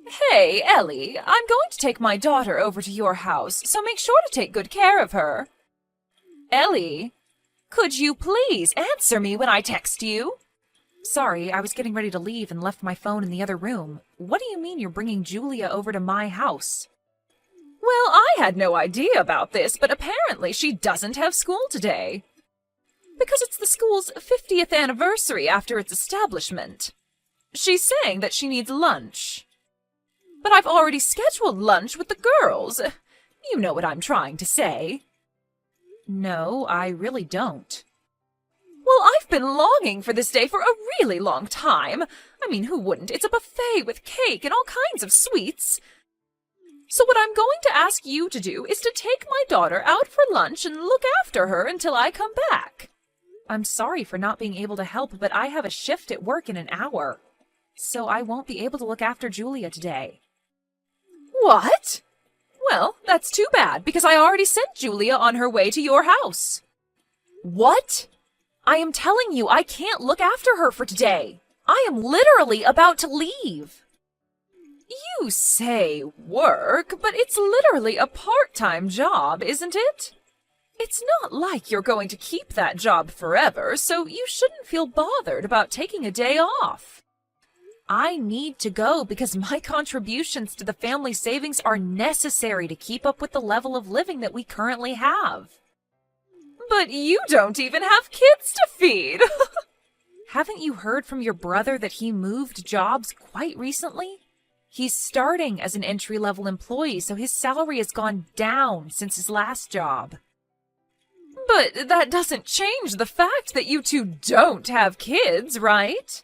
Hey, Ellie, I'm going to take my daughter over to your house, so make sure to take good care of her. Ellie, could you please answer me when I text you? Sorry, I was getting ready to leave and left my phone in the other room. What do you mean you're bringing Julia over to my house? Well, I had no idea about this, but apparently she doesn't have school today. Because it's the school's 50th anniversary after its establishment. She's saying that she needs lunch. But I've already scheduled lunch with the girls. You know what I'm trying to say. No, I really don't. Well, I've been longing for this day for a really long time. I mean, who wouldn't? It's a buffet with cake and all kinds of sweets. So what I'm going to ask you to do is to take my daughter out for lunch and look after her until I come back. I'm sorry for not being able to help, but I have a shift at work in an hour. So I won't be able to look after Julia today. What? Well, that's too bad, because I already sent Julia on her way to your house. What? I am telling you, I can't look after her for today. I am literally about to leave. You say work, but it's literally a part-time job, isn't it? It's not like you're going to keep that job forever, so you shouldn't feel bothered about taking a day off. I need to go because my contributions to the family savings are necessary to keep up with the level of living that we currently have. But you don't even have kids to feed. Haven't you heard from your brother that he moved jobs quite recently? He's starting as an entry-level employee, so his salary has gone down since his last job. But that doesn't change the fact that you two don't have kids, right?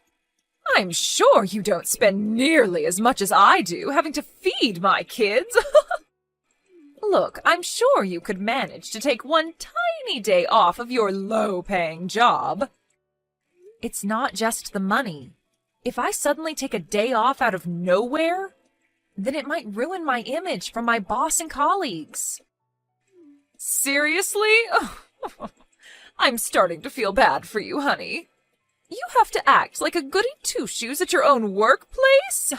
I'm sure you don't spend nearly as much as I do having to feed my kids. Look, I'm sure you could manage to take one tiny day off of your low-paying job. It's not just the money. If I suddenly take a day off out of nowhere, then it might ruin my image from my boss and colleagues. Seriously? I'm starting to feel bad for you, honey. You have to act like a goody two-shoes at your own workplace?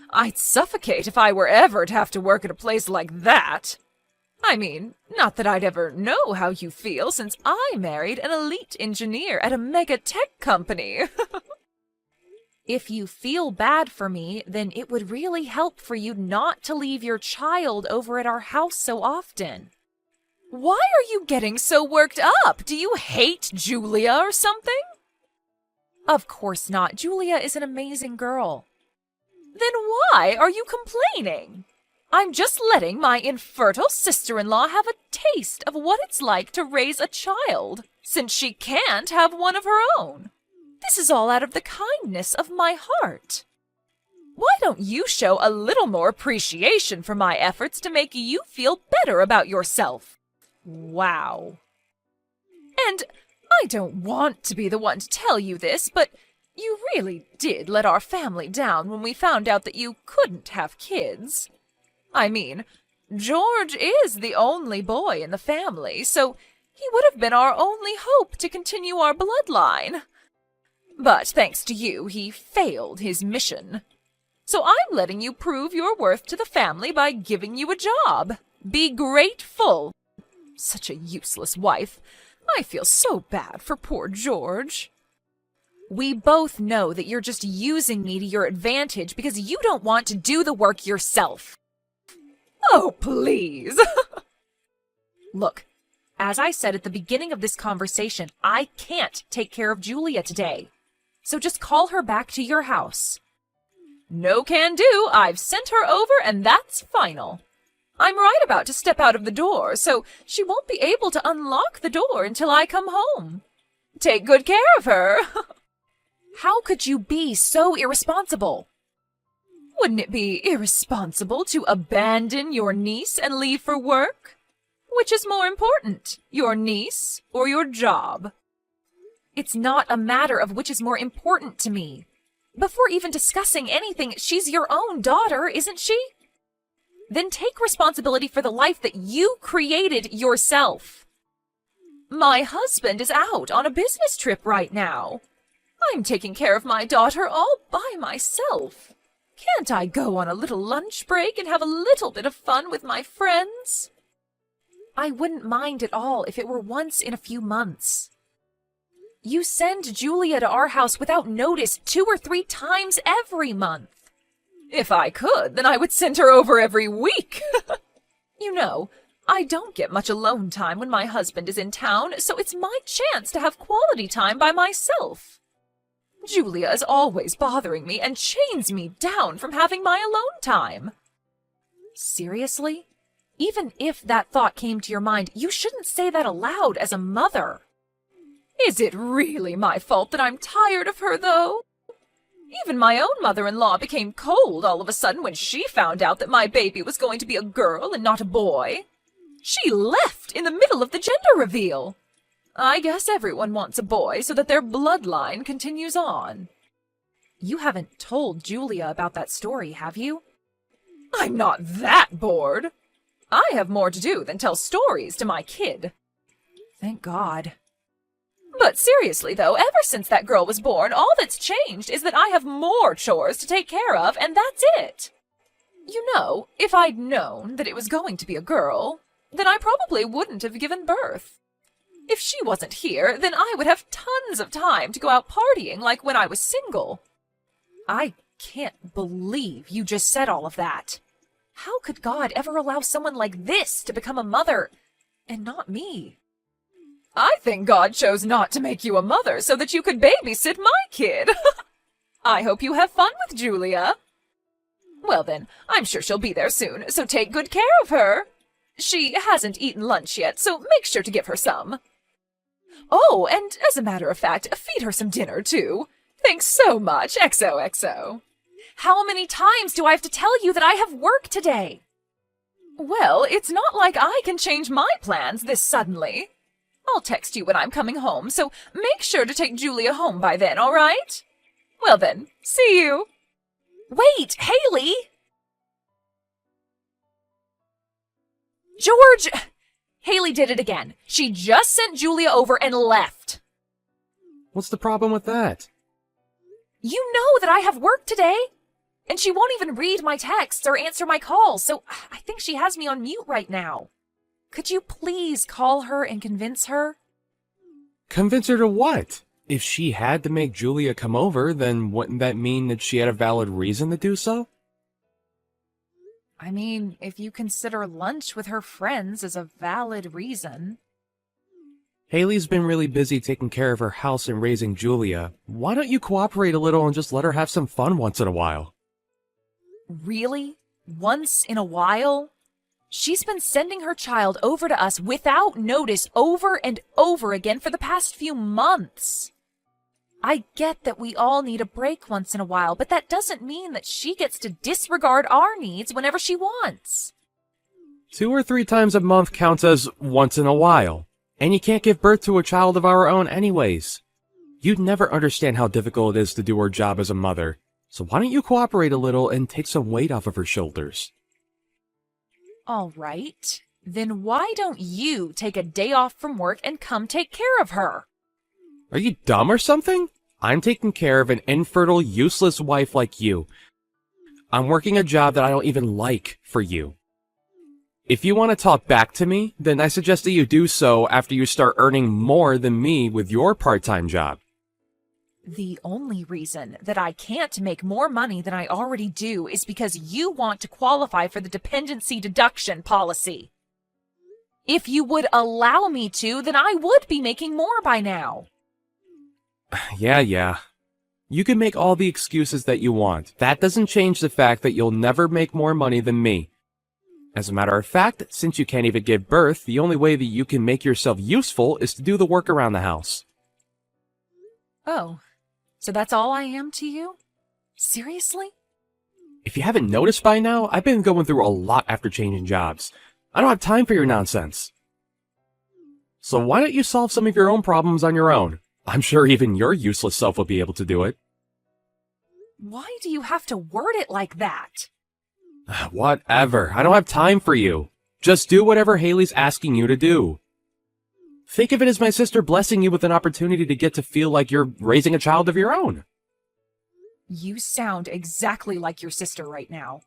I'd suffocate if I were ever to have to work at a place like that. I mean, not that I'd ever know how you feel since I married an elite engineer at a mega tech company. If you feel bad for me, then it would really help for you not to leave your child over at our house so often. Why are you getting so worked up? Do you hate Julia or something? Of course not. Julia is an amazing girl. Then why are you complaining? I'm just letting my infertile sister-in-law have a taste of what it's like to raise a child, since she can't have one of her own. This is all out of the kindness of my heart. Why don't you show a little more appreciation for my efforts to make you feel better about yourself? Wow. And I don't want to be the one to tell you this, but you really did let our family down when we found out that you couldn't have kids. I mean, George is the only boy in the family, so he would have been our only hope to continue our bloodline. But thanks to you, he failed his mission. So I'm letting you prove your worth to the family by giving you a job. Be grateful. Such a useless wife. I feel so bad for poor George. We both know that you're just using me to your advantage because you don't want to do the work yourself. Oh, please. Look, as I said at the beginning of this conversation, I can't take care of Julia today. So just call her back to your house. No can do. I've sent her over and that's final. I'm right about to step out of the door, so she won't be able to unlock the door until I come home. Take good care of her. How could you be so irresponsible? Wouldn't it be irresponsible to abandon your niece and leave for work? Which is more important, your niece or your job? It's not a matter of which is more important to me. Before even discussing anything, she's your own daughter, isn't she? Then take responsibility for the life that you created yourself. My husband is out on a business trip right now. I'm taking care of my daughter all by myself. Can't I go on a little lunch break and have a little bit of fun with my friends? I wouldn't mind at all if it were once in a few months. You send Julia to our house without notice 2 or 3 times every month. If I could, then I would send her over every week. You know, I don't get much alone time when my husband is in town, so it's my chance to have quality time by myself. Julia is always bothering me and chains me down from having my alone time. Seriously? Even if that thought came to your mind, you shouldn't say that aloud as a mother. Is it really my fault that I'm tired of her, though? Even my own mother-in-law became cold all of a sudden when she found out that my baby was going to be a girl and not a boy. She left in the middle of the gender reveal. I guess everyone wants a boy so that their bloodline continues on. You haven't told Julia about that story, have you? I'm not that bored. I have more to do than tell stories to my kid. Thank God. But seriously, though, ever since that girl was born, all that's changed is that I have more chores to take care of, and that's it. You know, if I'd known that it was going to be a girl, then I probably wouldn't have given birth. If she wasn't here, then I would have tons of time to go out partying like when I was single. I can't believe you just said all of that. How could God ever allow someone like this to become a mother, and not me? I think God chose not to make you a mother so that you could babysit my kid. I hope you have fun with Julia. Well then, I'm sure she'll be there soon, so take good care of her. She hasn't eaten lunch yet, so make sure to give her some. Oh, and as a matter of fact, feed her some dinner, too. Thanks so much, XOXO. How many times do I have to tell you that I have work today? Well, it's not like I can change my plans this suddenly. I'll text you when I'm coming home, so make sure to take Julia home by then, all right? Well then, see you. Wait, Haley! George! Haley did it again. She just sent Julia over and left. What's the problem with that? You know that I have work today. And she won't even read my texts or answer my calls, so I think she has me on mute right now. Could you please call her and convince her? Convince her to what? If she had to make Julia come over, then wouldn't that mean that she had a valid reason to do so? I mean, if you consider lunch with her friends as a valid reason. Haley's been really busy taking care of her house and raising Julia. Why don't you cooperate a little and just let her have some fun once in a while? Really? Once in a while? She's been sending her child over to us without notice over and over again for the past few months. I get that we all need a break once in a while, but that doesn't mean that she gets to disregard our needs whenever she wants. 2 or 3 times a month counts as once in a while. And you can't give birth to a child of our own anyways. You'd never understand how difficult it is to do her job as a mother. So why don't you cooperate a little and take some weight off of her shoulders? All right. Then why don't you take a day off from work and come take care of her? Are you dumb or something? I'm taking care of an infertile, useless wife like you. I'm working a job that I don't even like for you. If you want to talk back to me, then I suggest that you do so after you start earning more than me with your part-time job. The only reason that I can't make more money than I already do is because you want to qualify for the dependency deduction policy. If you would allow me to, then I would be making more by now. Yeah. You can make all the excuses that you want. That doesn't change the fact that you'll never make more money than me. As a matter of fact, since you can't even give birth, the only way that you can make yourself useful is to do the work around the house. Oh, so that's all I am to you? Seriously? If you haven't noticed by now, I've been going through a lot after changing jobs. I don't have time for your nonsense. So why don't you solve some of your own problems on your own? I'm sure even your useless self will be able to do it. Why do you have to word it like that? Whatever. I don't have time for you. Just do whatever Haley's asking you to do. Think of it as my sister blessing you with an opportunity to get to feel like you're raising a child of your own. You sound exactly like your sister right now.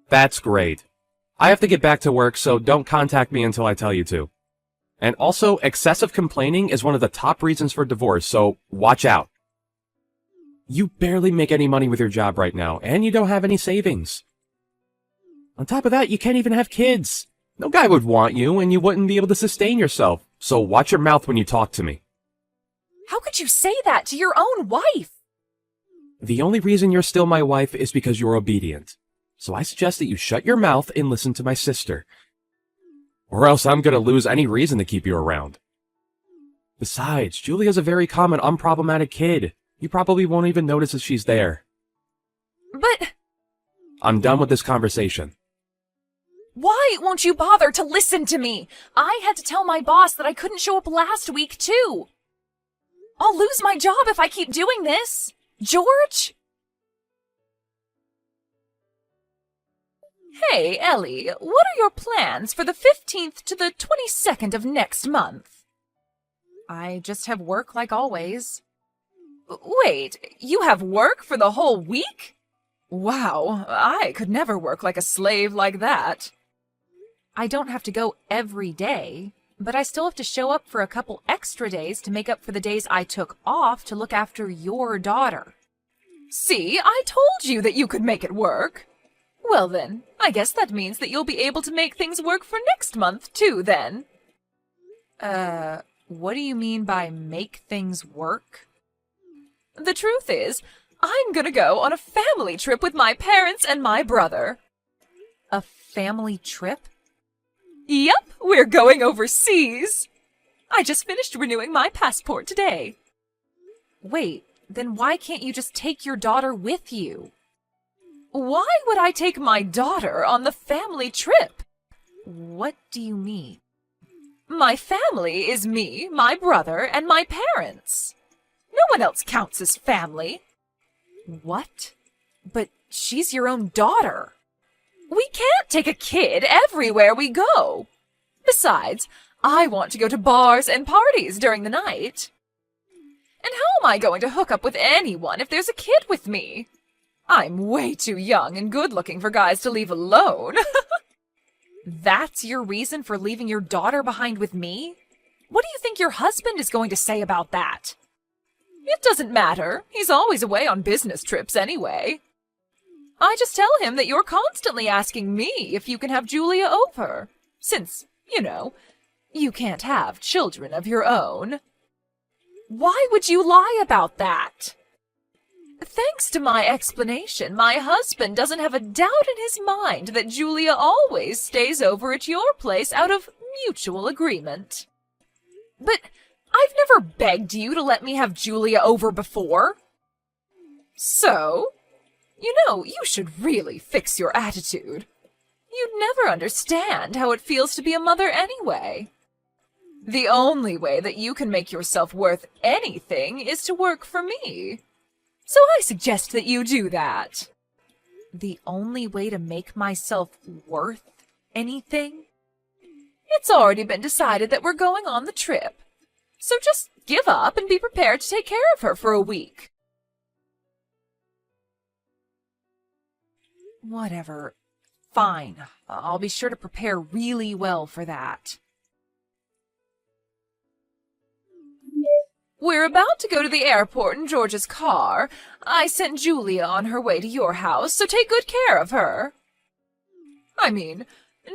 That's great. I have to get back to work, so don't contact me until I tell you to. And also, excessive complaining is one of the top reasons for divorce, so watch out. You barely make any money with your job right now, and you don't have any savings. On top of that, you can't even have kids. No guy would want you, and you wouldn't be able to sustain yourself, so watch your mouth when you talk to me. How could you say that to your own wife? The only reason you're still my wife is because you're obedient. So I suggest that you shut your mouth and listen to my sister. Or else I'm gonna lose any reason to keep you around. Besides, Julia's a very common, unproblematic kid. You probably won't even notice if she's there. But... I'm done with this conversation. Why won't you bother to listen to me? I had to tell my boss that I couldn't show up last week, too. I'll lose my job if I keep doing this. George? Hey, Ellie, what are your plans for the 15th to the 22nd of next month? I just have work like always. Wait, you have work for the whole week? Wow, I could never work like a slave like that. I don't have to go every day, but I still have to show up for a couple extra days to make up for the days I took off to look after your daughter. See, I told you that you could make it work. Well then, I guess that means that you'll be able to make things work for next month too, then. What do you mean by make things work? The truth is, I'm gonna go on a family trip with my parents and my brother. A family trip? Yep, we're going overseas. I just finished renewing my passport today. Wait, then why can't you just take your daughter with you? Why would I take my daughter on the family trip? What do you mean? My family is me, my brother, and my parents. No one else counts as family. What? But she's your own daughter. We can't take a kid everywhere we go. Besides, I want to go to bars and parties during the night. And how am I going to hook up with anyone if there's a kid with me? I'm way too young and good-looking for guys to leave alone. That's your reason for leaving your daughter behind with me? What do you think your husband is going to say about that? It doesn't matter. He's always away on business trips anyway. I just tell him that you're constantly asking me if you can have Julia over, since, you can't have children of your own. Why would you lie about that? Thanks to my explanation, my husband doesn't have a doubt in his mind that Julia always stays over at your place out of mutual agreement. But I've never begged you to let me have Julia over before. So, you should really fix your attitude. You'd never understand how it feels to be a mother anyway. The only way that you can make yourself worth anything is to work for me. So I suggest that you do that. The only way to make myself worth anything? It's already been decided that we're going on the trip. So just give up and be prepared to take care of her for a week. Whatever. Fine. I'll be sure to prepare really well for that. We're about to go to the airport in George's car. I sent Julia on her way to your house, so take good care of her. I mean,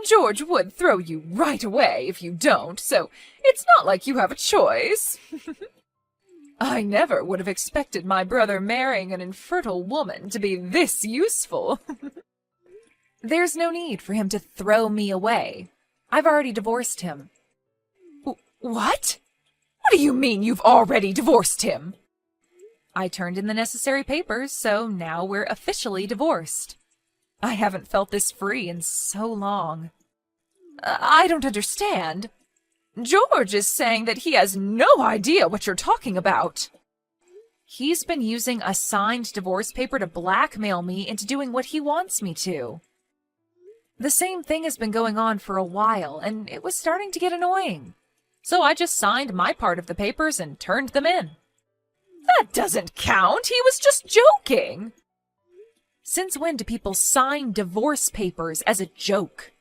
George would throw you right away if you don't, so it's not like you have a choice. I never would have expected my brother marrying an infertile woman to be this useful. There's no need for him to throw me away. I've already divorced him. What? What do you mean you've already divorced him? I turned in the necessary papers, so now we're officially divorced. I haven't felt this free in so long. I don't understand. George is saying that he has no idea what you're talking about. He's been using a signed divorce paper to blackmail me into doing what he wants me to. The same thing has been going on for a while, and it was starting to get annoying. So I just signed my part of the papers and turned them in. That doesn't count. He was just joking. Since when do people sign divorce papers as a joke?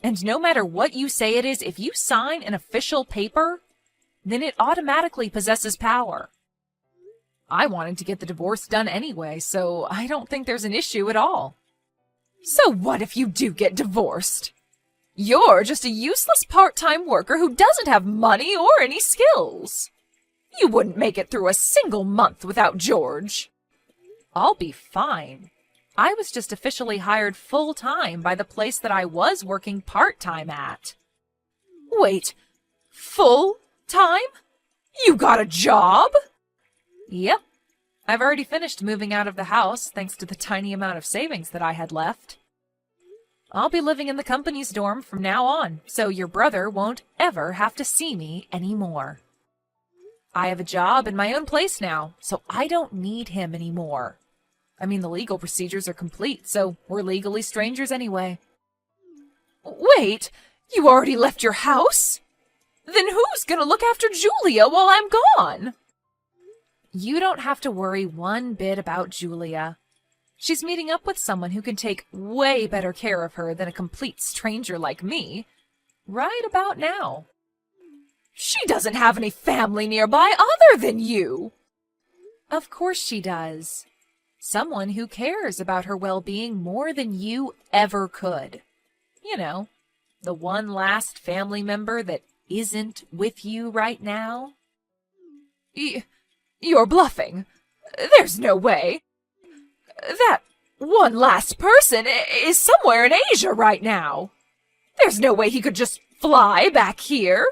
And no matter what you say it is, if you sign an official paper, then it automatically possesses power. I wanted to get the divorce done anyway, so I don't think there's an issue at all. So what if you do get divorced? You're just a useless part-time worker who doesn't have money or any skills. You wouldn't make it through a single month without George. I'll be fine. I was just officially hired full-time by the place that I was working part-time at. Wait, full-time? You got a job? Yep. I've already finished moving out of the house thanks to the tiny amount of savings that I had left. I'll be living in the company's dorm from now on, so your brother won't ever have to see me anymore. I have a job in my own place now, so I don't need him anymore. I mean, the legal procedures are complete, so we're legally strangers anyway. Wait, you already left your house? Then who's gonna look after Julia while I'm gone? You don't have to worry one bit about Julia. She's meeting up with someone who can take way better care of her than a complete stranger like me, right about now. She doesn't have any family nearby other than you. Of course she does. Someone who cares about her well-being more than you ever could. You know, the one last family member that isn't with you right now. You're bluffing. There's no way. That one last person is somewhere in Asia right now. There's no way he could just fly back here.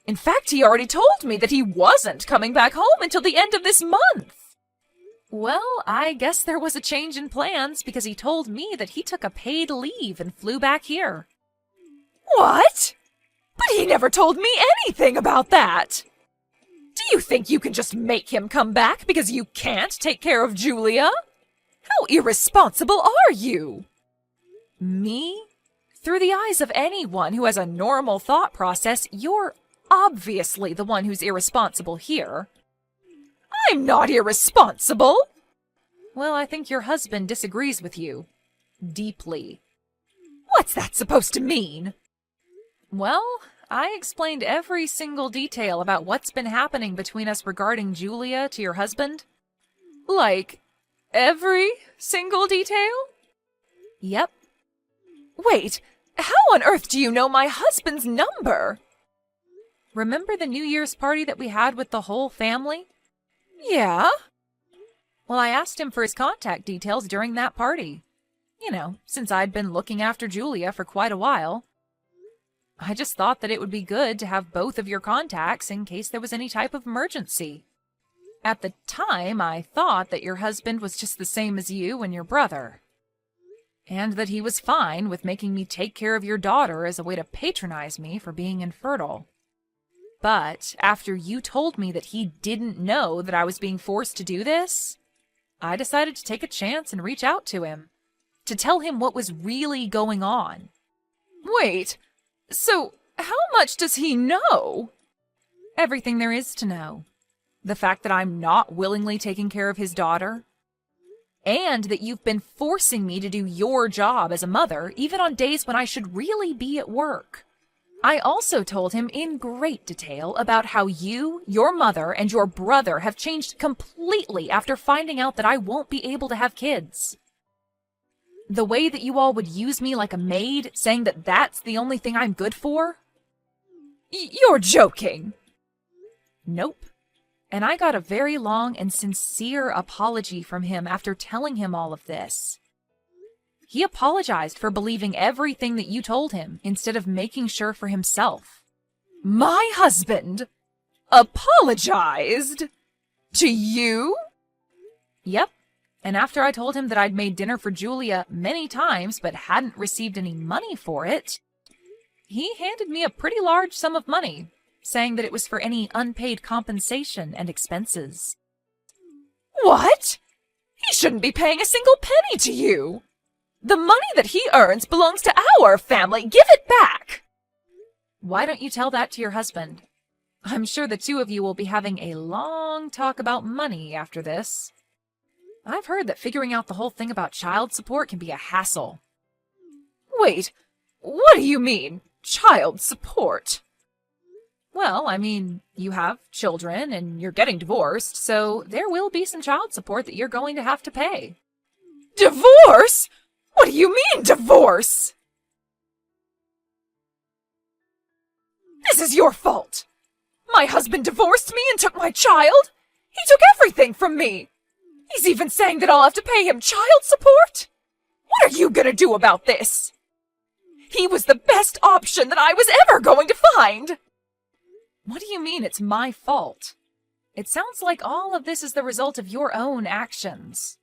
In fact, he already told me that he wasn't coming back home until the end of this month. Well, I guess there was a change in plans because he told me that he took a paid leave and flew back here. What? But he never told me anything about that. Do you think you can just make him come back because you can't take care of Julia? How irresponsible are you? Me? Through the eyes of anyone who has a normal thought process, you're obviously the one who's irresponsible here. I'm not irresponsible. Well, I think your husband disagrees with you. Deeply. What's that supposed to mean? Well, I explained every single detail about what's been happening between us regarding Julia to your husband. Like, every single detail? Yep. Wait, how on earth do you know my husband's number? Remember the New Year's party that we had with the whole family? Yeah. Well, I asked him for his contact details during that party. You know, since I'd been looking after Julia for quite a while. I just thought that it would be good to have both of your contacts in case there was any type of emergency. At the time, I thought that your husband was just the same as you and your brother. And that he was fine with making me take care of your daughter as a way to patronize me for being infertile. But after you told me that he didn't know that I was being forced to do this, I decided to take a chance and reach out to him, to tell him what was really going on. Wait, so how much does he know? Everything there is to know. The fact that I'm not willingly taking care of his daughter, and that you've been forcing me to do your job as a mother, even on days when I should really be at work. I also told him in great detail about how you, your mother, and your brother have changed completely after finding out that I won't be able to have kids. The way that you all would use me like a maid, saying that that's the only thing I'm good for? You're joking. Nope. And I got a very long and sincere apology from him after telling him all of this. He apologized for believing everything that you told him instead of making sure for himself. My husband apologized to you? Yep. And after I told him that I'd made dinner for Julia many times but hadn't received any money for it, he handed me a pretty large sum of money, saying that it was for any unpaid compensation and expenses. What? He shouldn't be paying a single penny to you. The money that he earns belongs to our family. Give it back. Why don't you tell that to your husband? I'm sure the two of you will be having a long talk about money after this. I've heard that figuring out the whole thing about child support can be a hassle. Wait, what do you mean, child support? Well, I mean, you have children and you're getting divorced, so there will be some child support that you're going to have to pay. Divorce? What do you mean, divorce? This is your fault. My husband divorced me and took my child. He took everything from me. He's even saying that I'll have to pay him child support. What are you gonna do about this? He was the best option that I was ever going to find. What do you mean it's my fault? It sounds like all of this is the result of your own actions.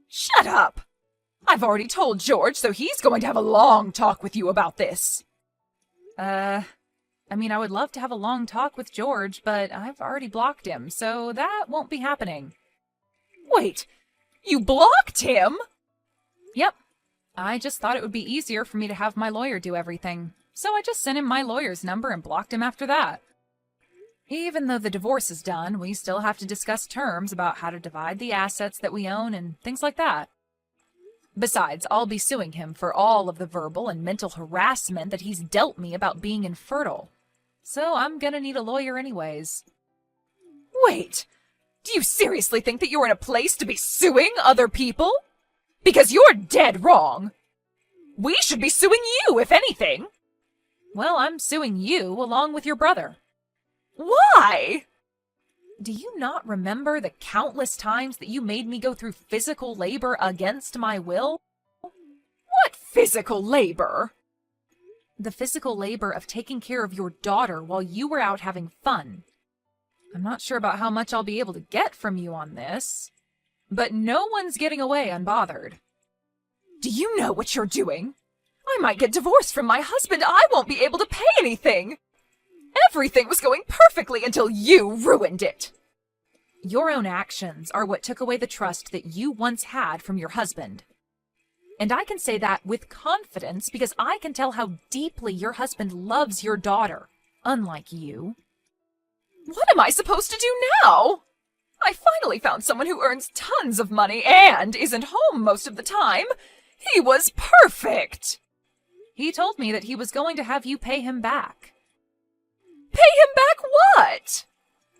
Shut up. I've already told George, so he's going to have a long talk with you about this. I mean, I would love to have a long talk with George, but I've already blocked him, so that won't be happening. Wait, you blocked him? Yep. I just thought it would be easier for me to have my lawyer do everything, so I just sent him my lawyer's number and blocked him after that. Even though the divorce is done, we still have to discuss terms about how to divide the assets that we own and things like that. Besides, I'll be suing him for all of the verbal and mental harassment that he's dealt me about being infertile. So I'm gonna need a lawyer anyways. Wait, do you seriously think that you're in a place to be suing other people? Because you're dead wrong. We should be suing you, if anything. Well, I'm suing you along with your brother. Why? Do you not remember the countless times that you made me go through physical labor against my will? What physical labor? The physical labor of taking care of your daughter while you were out having fun. I'm not sure about how much I'll be able to get from you on this, but no one's getting away unbothered. Do you know what you're doing? I might get divorced from my husband. I won't be able to pay anything. Everything was going perfectly until you ruined it. Your own actions are what took away the trust that you once had from your husband. And I can say that with confidence because I can tell how deeply your husband loves your daughter, unlike you. What am I supposed to do now? I finally found someone who earns tons of money and isn't home most of the time. He was perfect. He told me that he was going to have you pay him back. Pay him back what?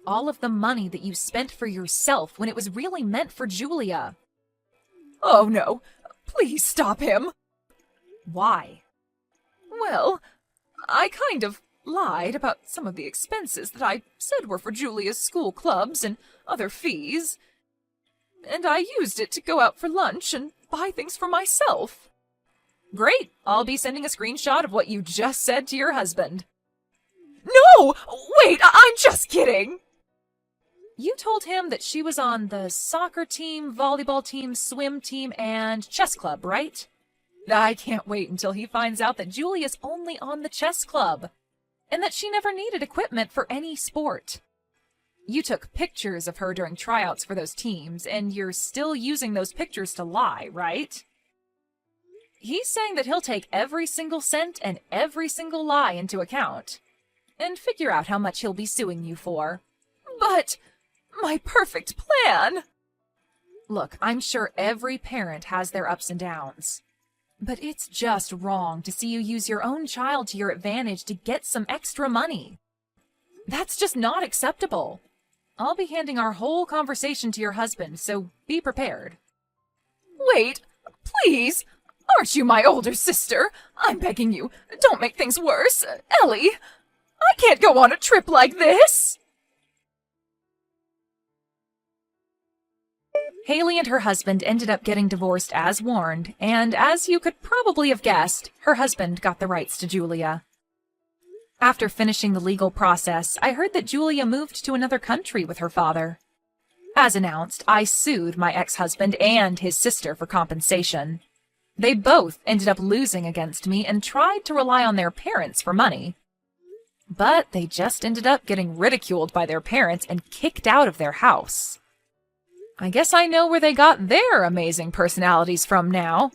All of the money that you spent for yourself when it was really meant for Julia. Oh no, please stop him. Why? Well, I kind of lied about some of the expenses that I said were for Julia's school clubs and other fees. And I used it to go out for lunch and buy things for myself. Great, I'll be sending a screenshot of what you just said to your husband. No! Wait, I'm just kidding! You told him that she was on the soccer team, volleyball team, swim team, and chess club, right? I can't wait until he finds out that Julia's only on the chess club, and that she never needed equipment for any sport. You took pictures of her during tryouts for those teams, and you're still using those pictures to lie, right? He's saying that he'll take every single cent and every single lie into account, and figure out how much he'll be suing you for. But my perfect plan! Look, I'm sure every parent has their ups and downs. But it's just wrong to see you use your own child to your advantage to get some extra money. That's just not acceptable. I'll be handing our whole conversation to your husband, so be prepared. Wait, please! Aren't you my older sister? I'm begging you, don't make things worse. Ellie, I can't go on a trip like this! Haley and her husband ended up getting divorced as warned, and as you could probably have guessed, her husband got the rights to Julia. After finishing the legal process, I heard that Julia moved to another country with her father. As announced, I sued my ex-husband and his sister for compensation. They both ended up losing against me and tried to rely on their parents for money. But they just ended up getting ridiculed by their parents and kicked out of their house. I guess I know where they got their amazing personalities from now.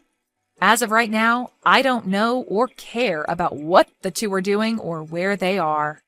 As of right now, I don't know or care about what the two are doing or where they are.